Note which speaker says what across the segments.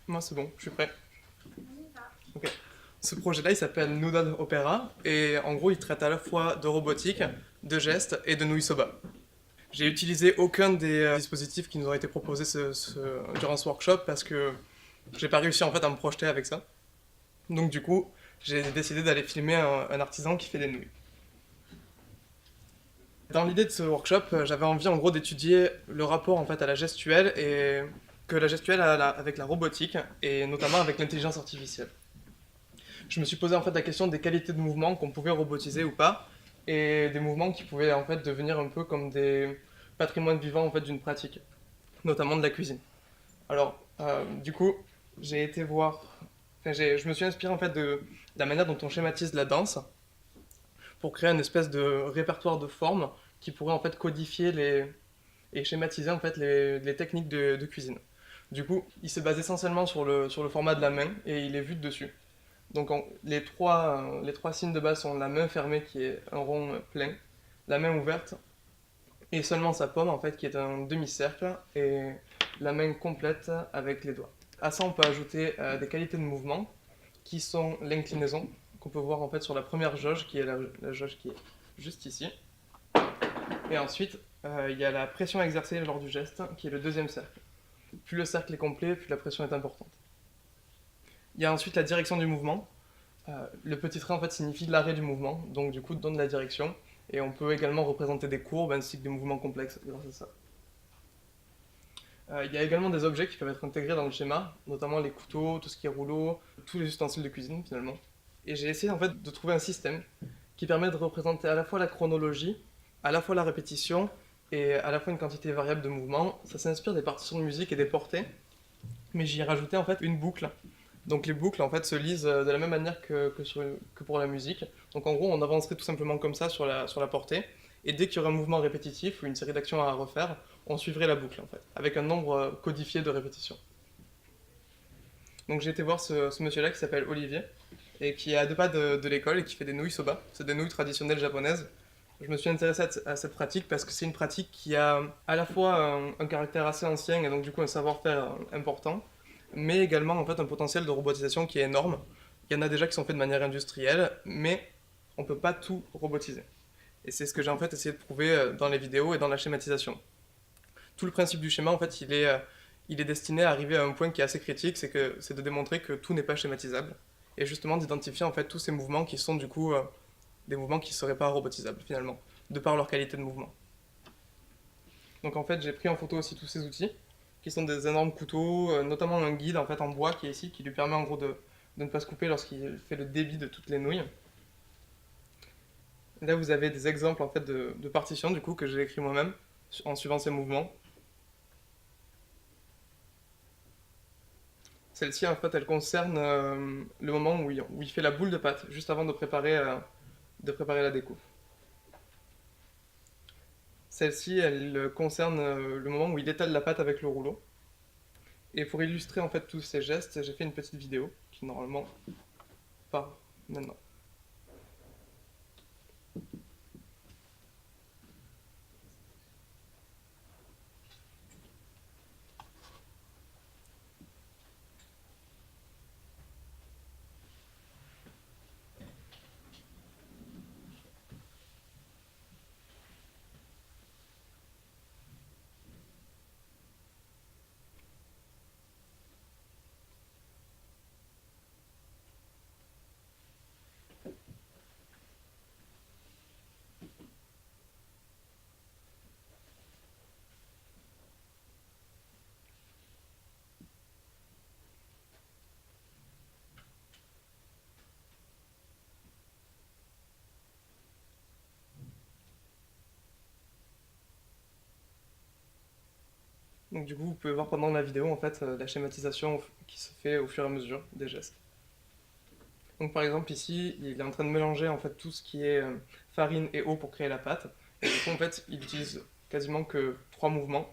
Speaker 1: Moi c'est bon, je suis prêt. Ok. Ce projet-là, il s'appelle Noodle Opera, et en gros, il traite à la fois de robotique, de gestes et de nouilles soba. J'ai utilisé aucun des dispositifs qui nous ont été proposés durant ce workshop parce que j'ai pas réussi en fait à me projeter avec ça. Donc du coup, j'ai décidé d'aller filmer un artisan qui fait des nouilles. Dans l'idée de ce workshop, j'avais envie en gros d'étudier le rapport en fait à la gestuelle et que la gestuelle a avec la robotique et notamment avec l'intelligence artificielle. Je me suis posé en fait la question des qualités de mouvement qu'on pouvait robotiser ou pas et des mouvements qui pouvaient en fait devenir un peu comme des patrimoines vivants en fait d'une pratique, notamment de la cuisine. Alors, du coup, j'ai été voir, je me suis inspiré en fait de la manière dont on schématise la danse pour créer une espèce de répertoire de formes qui pourrait en fait codifier et schématiser en fait les techniques de cuisine. Du coup, il se base essentiellement sur le format de la main et il est vu de dessus. Donc les trois signes de base sont la main fermée qui est un rond plein, la main ouverte et seulement sa paume en fait qui est un demi-cercle et la main complète avec les doigts. À ça on peut ajouter des qualités de mouvement qui sont l'inclinaison qu'on peut voir en fait sur la première jauge qui est la jauge qui est juste ici. Et ensuite il y a la pression exercée lors du geste qui est le deuxième cercle. Plus le cercle est complet, plus la pression est importante. Il y a ensuite la direction du mouvement. Le petit trait en fait signifie l'arrêt du mouvement, donc du coup donne la direction, et on peut également représenter des courbes ainsi que des mouvements complexes grâce à ça. Il y a également des objets qui peuvent être intégrés dans le schéma, notamment les couteaux, tout ce qui est rouleau, tous les ustensiles de cuisine finalement. Et j'ai essayé en fait de trouver un système qui permet de représenter à la fois la chronologie, à la fois la répétition et à la fois une quantité variable de mouvements. Ça s'inspire des partitions de musique et des portées, mais j'y ai rajouté en fait une boucle. Donc les boucles en fait se lisent de la même manière que pour la musique. Donc en gros on avancerait tout simplement comme ça sur la portée. Et dès qu'il y aurait un mouvement répétitif ou une série d'actions à refaire, on suivrait la boucle en fait, avec un nombre codifié de répétitions. Donc j'ai été voir ce monsieur-là qui s'appelle Olivier, et qui est à 2 pas de l'école et qui fait des nouilles soba. C'est des nouilles traditionnelles japonaises. Je me suis intéressé à cette pratique parce que c'est une pratique qui a à la fois un caractère assez ancien et donc du coup un savoir-faire important, mais également en fait un potentiel de robotisation qui est énorme. Il y en a déjà qui sont faits de manière industrielle, mais on ne peut pas tout robotiser. Et c'est ce que j'ai en fait essayé de prouver dans les vidéos et dans la schématisation. Tout le principe du schéma en fait il est destiné à arriver à un point qui est assez critique, c'est de démontrer que tout n'est pas schématisable et justement d'identifier en fait tous ces mouvements qui sont du coup des mouvements qui ne seraient pas robotisables finalement, de par leur qualité de mouvement. Donc en fait j'ai pris en photo aussi tous ces outils qui sont des énormes couteaux, notamment un guide en fait en bois qui est ici, qui lui permet en gros de ne pas se couper lorsqu'il fait le débit de toutes les nouilles. Là vous avez des exemples en fait de partitions du coup que j'ai écrit moi-même en suivant ces mouvements. Celle-ci en fait elle concerne le moment où il fait la boule de pâte juste avant de préparer la découpe. Celle-ci elle concerne le moment où il étale la pâte avec le rouleau. Et pour illustrer en fait tous ces gestes, j'ai fait une petite vidéo qui normalement part maintenant. Donc du coup vous pouvez voir pendant la vidéo en fait la schématisation qui se fait au fur et à mesure des gestes. Donc par exemple ici il est en train de mélanger en fait tout ce qui est farine et eau pour créer la pâte. Et du coup en fait il utilise quasiment que 3 mouvements.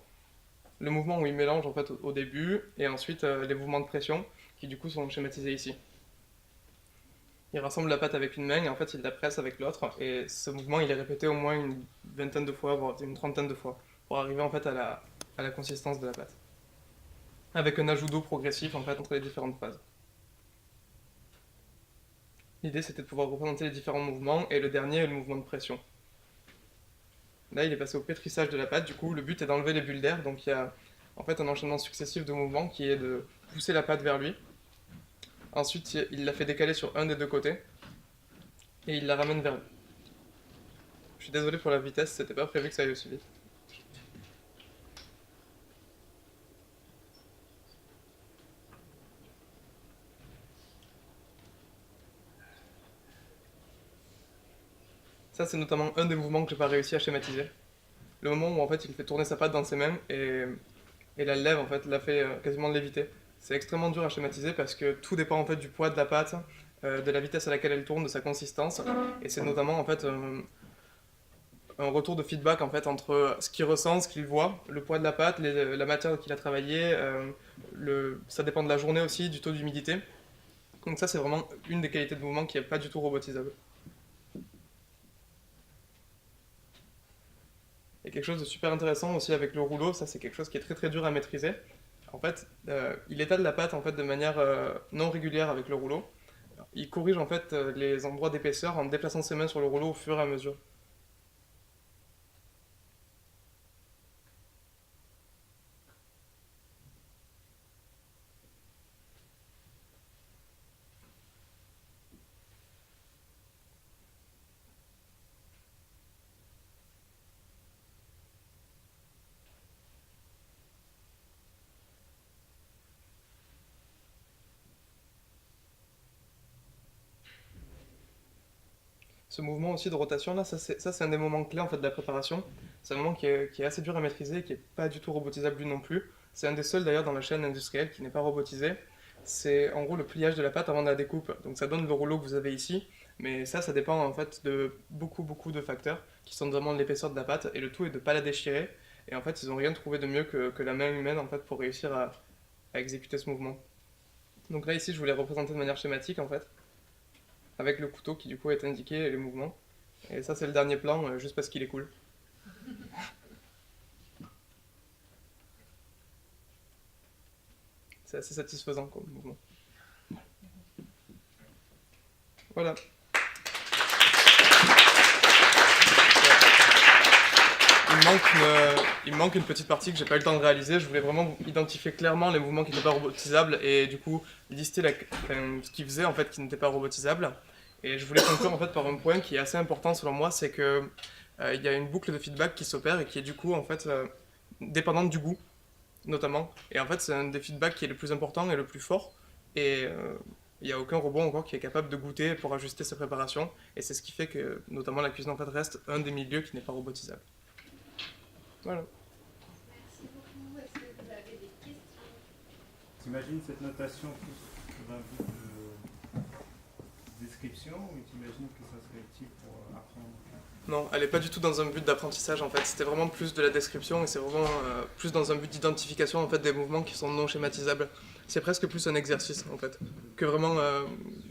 Speaker 1: Le mouvement où il mélange en fait au début et ensuite les mouvements de pression qui du coup sont schématisés ici. Il rassemble la pâte avec une main et en fait il la presse avec l'autre et ce mouvement il est répété au moins une vingtaine de fois voire une trentaine de fois pour arriver en fait à la consistance de la pâte. avec un ajout d'eau progressif en fait entre les différentes phases. L'idée c'était de pouvoir représenter les différents mouvements, et le dernier est le mouvement de pression. Là il est passé au pétrissage de la pâte, du coup le but est d'enlever les bulles d'air, donc il y a en fait un enchaînement successif de mouvements qui est de pousser la pâte vers lui. Ensuite il la fait décaler sur un des deux côtés, et il la ramène vers lui. Je suis désolé pour la vitesse, c'était pas prévu que ça aille aussi vite. Ça c'est notamment un des mouvements que j'ai pas réussi à schématiser. Le moment où en fait il fait tourner sa patte dans ses mains et la lève en fait, la fait quasiment léviter. C'est extrêmement dur à schématiser parce que tout dépend en fait du poids de la pâte, de la vitesse à laquelle elle tourne, de sa consistance, et c'est notamment en fait un retour de feedback en fait entre ce qu'il ressent, ce qu'il voit, le poids de la pâte, la matière qu'il a travaillé, ça dépend de la journée aussi, du taux d'humidité. Donc ça c'est vraiment une des qualités de mouvement qui n'est pas du tout robotisable. Et quelque chose de super intéressant aussi avec le rouleau, ça c'est quelque chose qui est très très dur à maîtriser. En fait, il étale la pâte en fait de manière non régulière avec le rouleau. Il corrige en fait les endroits d'épaisseur en déplaçant ses mains sur le rouleau au fur et à mesure. Ce mouvement aussi de rotation là, ça c'est un des moments clés en fait de la préparation. C'est un moment qui est assez dur à maîtriser, qui est pas du tout robotisable lui non plus. C'est un des seuls d'ailleurs dans la chaîne industrielle qui n'est pas robotisé. C'est en gros le pliage de la pâte avant la découpe. Donc ça donne le rouleau que vous avez ici, mais ça dépend en fait de beaucoup de facteurs qui sont notamment l'épaisseur de la pâte, et le tout est de ne pas la déchirer. Et en fait ils n'ont rien trouvé de mieux que la main humaine en fait pour réussir à exécuter ce mouvement. Donc là ici je voulais représenter de manière schématique en fait, avec le couteau qui du coup est indiqué et les mouvements. Et ça c'est le dernier plan, juste parce qu'il est cool. C'est assez satisfaisant comme mouvement. Voilà. Il me manque une petite partie que j'ai pas eu le temps de réaliser. Je voulais vraiment identifier clairement les mouvements qui n'étaient pas robotisables et du coup lister ce qu'ils faisaient en fait qui n'était pas robotisable. Et je voulais conclure en fait par un point qui est assez important selon moi, c'est que il y a une boucle de feedback qui s'opère et qui est du coup en fait dépendante du goût notamment. Et en fait c'est un des feedbacks qui est le plus important et le plus fort. Et il n'y a aucun robot encore qui est capable de goûter pour ajuster sa préparation. Et c'est ce qui fait que notamment la cuisine en fait reste un des milieux qui n'est pas robotisable. Voilà.
Speaker 2: Merci beaucoup. Est-ce que vous avez des questions?
Speaker 3: T'imagines cette notation plus sur un but de description, ou t'imagines que ça serait utile pour apprendre?
Speaker 1: Non, elle n'est pas du tout dans un but d'apprentissage en fait. C'était vraiment plus de la description, et c'est vraiment plus dans un but d'identification en fait des mouvements qui sont non schématisables. C'est presque plus un exercice en fait que vraiment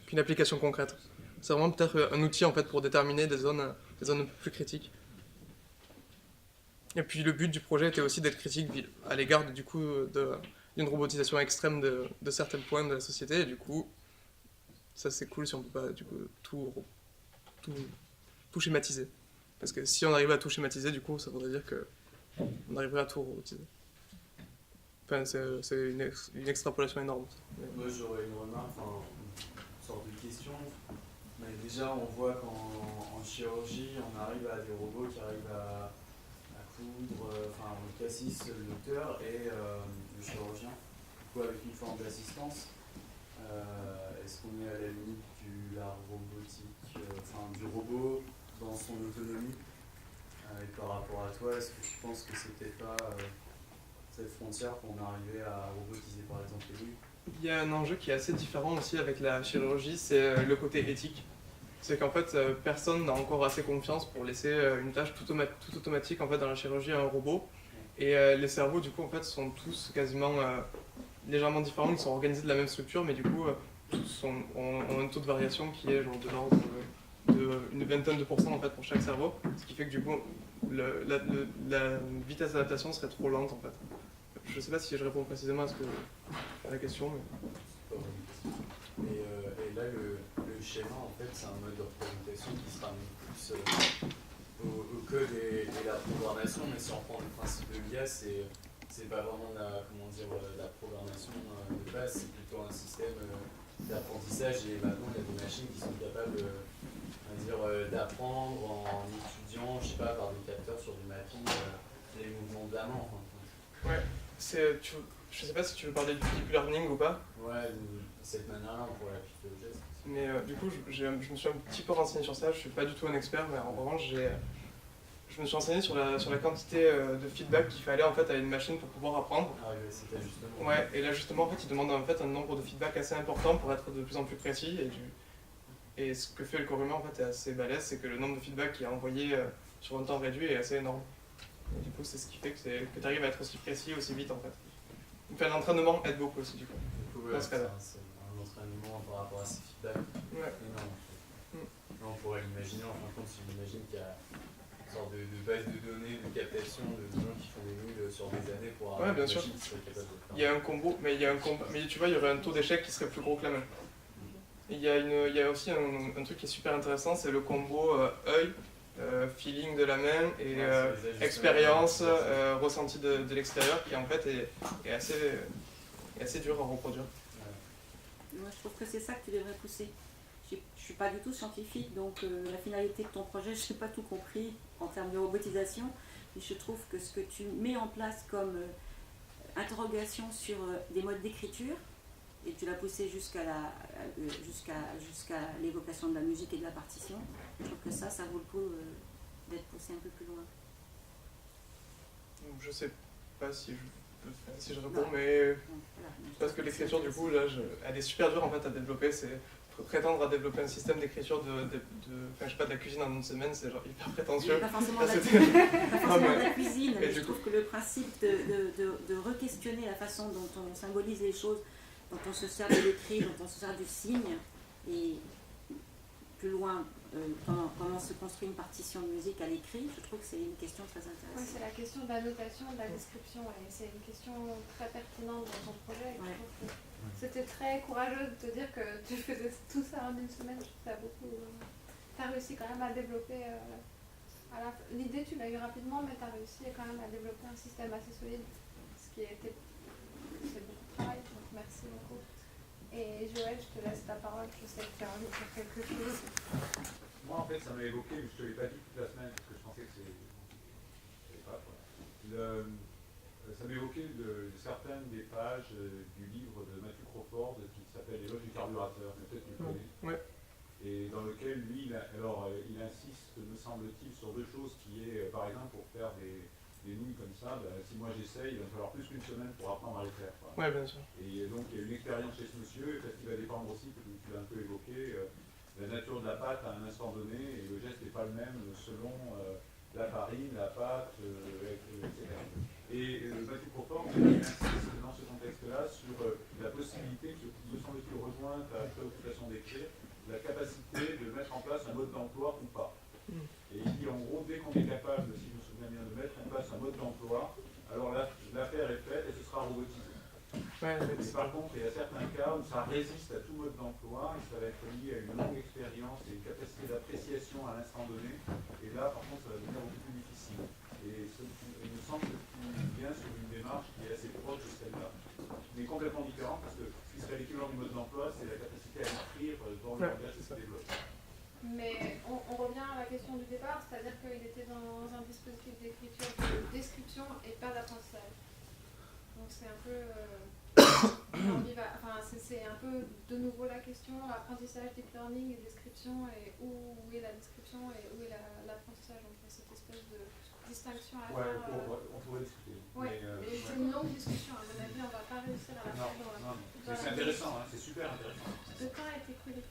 Speaker 1: qu'une application concrète. C'est vraiment peut-être un outil en fait pour déterminer des zones un peu plus critiques. Et puis le but du projet était aussi d'être critique à l'égard du coup d'une robotisation extrême de certains points de la société, et du coup ça c'est cool si on peut pas du coup tout schématiser. Parce que si on arrivait à tout schématiser, du coup ça voudrait dire que on arriverait à tout robotiser. Enfin c'est une extrapolation énorme.
Speaker 4: Moi j'aurais une remarque, enfin une sorte de question. Mais déjà on voit qu'en chirurgie on arrive à des robots qui arrivent à coudre, enfin le cassis, le docteur et le chirurgien, du coup avec une forme d'assistance. Est-ce qu'on est à la limite de la robotique, enfin du robot dans son autonomie, et par rapport à toi, est-ce que tu penses que c'est peut-être pas cette frontière qu'on arrivait à robotiser par exemple les rues?
Speaker 1: Il y a un enjeu qui est assez différent aussi avec la chirurgie, c'est le côté éthique. C'est qu'en fait, personne n'a encore assez confiance pour laisser une tâche tout automatique en fait, dans la chirurgie à un robot. Et les cerveaux, du coup, en fait, sont tous quasiment légèrement différents. Ils sont organisés de la même structure, mais du coup, tous ont un taux de variation qui est genre de l'ordre d'une vingtaine de pourcents en fait, pour chaque cerveau. Ce qui fait que du coup, la vitesse d'adaptation serait trop lente en fait. je sais pas si je réponds précisément à la question, mais...
Speaker 4: Et là, le schéma, en fait, c'est un mode de représentation qui se ramène plus au code et la programmation, mais si on prend le principe de l'IA, c'est pas vraiment la programmation de base, c'est plutôt un système d'apprentissage, et maintenant il y a des machines qui sont capables d'apprendre en étudiant, je sais pas, par des capteurs sur du mapping, les mouvements de la main.
Speaker 1: Ouais, je sais pas si tu veux parler du deep learning ou pas.
Speaker 4: Ouais, de cette manière-là, on pourrait l'appliquer au geste.
Speaker 1: Mais du coup, je me suis un petit peu renseigné sur ça, je suis pas du tout un expert, mais en revanche, je me suis renseigné sur la quantité de feedback qu'il fallait en fait à une machine pour pouvoir apprendre.
Speaker 4: Ah oui, c'était justement.
Speaker 1: Ouais, et là justement, en fait, il demande en fait un nombre de feedback assez important pour être de plus en plus précis. Et ce que fait le corps humain en fait est assez balèze, c'est que le nombre de feedback qui est envoyé sur un temps réduit est assez énorme. Et du coup, c'est ce qui fait que tu arrives à être aussi précis, aussi vite en fait. Enfin, l'entraînement aide beaucoup aussi du coup.
Speaker 4: Du coup,
Speaker 1: dans ce cas-là.
Speaker 4: c'est un entraînement par rapport à ces feedbacks
Speaker 1: Ouais.
Speaker 4: énorme. Là, on pourrait l'imaginer, en fin de compte, si on imagine qu'il y a une sorte de base de données, de captation de gens qui font des nulles sur des années pour avoir
Speaker 1: Ouais, bien
Speaker 4: une
Speaker 1: sûr.
Speaker 4: machine qui serait capable de faire.
Speaker 1: Il y a un combo, mais tu vois, il y aurait un taux d'échec qui serait plus gros que la main. Et il y a aussi un truc qui est super intéressant, c'est le combo œil, feeling de la main et expérience, ressenti de l'extérieur, qui en fait est assez dur à reproduire.
Speaker 5: Moi, je trouve que c'est ça que tu devrais pousser. Je ne suis pas du tout scientifique, donc la finalité de ton projet, je n'ai pas tout compris en termes de robotisation. Mais je trouve que ce que tu mets en place comme interrogation sur des modes d'écriture, et tu l'as poussé jusqu'à l'évocation de la musique et de la partition, je trouve que ça vaut le coup d'être poussé un peu plus loin.
Speaker 1: Je sais pas si je réponds, mais
Speaker 5: Voilà.
Speaker 1: parce que l'écriture du coup, là, elle est super dure en fait à développer. C'est prétendre à développer un système d'écriture je sais pas, de la cuisine en une semaine, c'est genre hyper prétentieux.
Speaker 5: Pas forcément de
Speaker 1: Ah,
Speaker 5: la
Speaker 1: c'était-
Speaker 5: de la cuisine,
Speaker 1: Et
Speaker 5: mais
Speaker 1: du
Speaker 5: je trouve que le principe de re-questionner la façon dont on symbolise les choses, dont on se sert de l'écrit, dont on se sert du signe, et plus loin, comment se construit une partition de musique à l'écrit, je trouve que c'est une question très
Speaker 2: Oui,
Speaker 5: intéressante.
Speaker 2: c'est la question de la notation, de la description, et c'est une question très pertinente dans ton projet. Et
Speaker 5: Ouais.
Speaker 2: je trouve que c'était très courageux de te dire que tu faisais tout ça en une semaine. Je trouve que tu as réussi quand même à développer. L'idée, tu l'as eu rapidement, mais tu as réussi quand même à développer un système assez solide, c'est beaucoup de travail. Donc merci beaucoup. Et Joël, je te laisse la parole. Je sais que tu as envie de dire quelque chose.
Speaker 6: Moi, en fait, ça m'a évoqué, mais je ne te l'ai pas dit toute la semaine, parce que je pensais que c'est... Je savais pas, quoi. Ça m'a évoqué certaines des pages du livre de Matthew Crawford qui s'appelle L'éloge du carburateur, mais peut-être tu le connais.
Speaker 1: Ouais.
Speaker 6: Et dans lequel, lui, il insiste, me semble-t-il, sur deux choses, qui est, par exemple, pour faire des nouilles comme ça, si moi j'essaye, il va me falloir plus qu'une semaine pour apprendre à les faire, quoi.
Speaker 1: Ouais, bien sûr.
Speaker 6: Et donc, il y a une expérience chez ce monsieur, et peut-être qu'il va dépendre aussi, que tu l'as un peu évoqué, la nature de la pâte à un instant donné, et le geste n'est pas le même selon la farine, la pâte, etc. Et Matthew Crawford insiste dans ce contexte-là sur la possibilité, qui me semble-t-il rejoint ta préoccupation d'écrire, la capacité de mettre en place un mode d'emploi ou pas. Et il dit en gros, dès qu'on est capable, si je me souviens bien, de mettre en place un mode d'emploi, alors l'affaire est faite et ce sera robotisé.
Speaker 1: Ouais,
Speaker 6: Mais par contre, il y a certains cas où ça résiste à tout mode d'emploi et ça va être lié à une longue expérience et une capacité d'appréciation à l'instant donné. Et là, par contre, ça va devenir beaucoup plus difficile. Et il me semble que tu viens sur une démarche qui est assez proche de celle-là, mais complètement différente parce que ce qui serait l'équivalent du mode d'emploi, c'est la capacité à écrire dans le langage qui se développe.
Speaker 2: Mais on revient à la question du départ, c'est-à-dire qu'il était dans un dispositif d'écriture de description et pas d'apprentissage. Donc c'est un peu c'est un peu de nouveau la question, apprentissage, deep learning et description, et où est la description et où est l'apprentissage, entre cette espèce de distinction à faire.
Speaker 6: On pourrait discuter.
Speaker 2: Oui, mais c'est une longue discussion, à mon avis, on ne va pas réussir à la faire dans
Speaker 6: Mais c'est intéressant, hein, c'est super intéressant.
Speaker 2: Le temps a été coulé.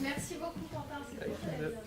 Speaker 2: Merci beaucoup Quentin, c'était très bien.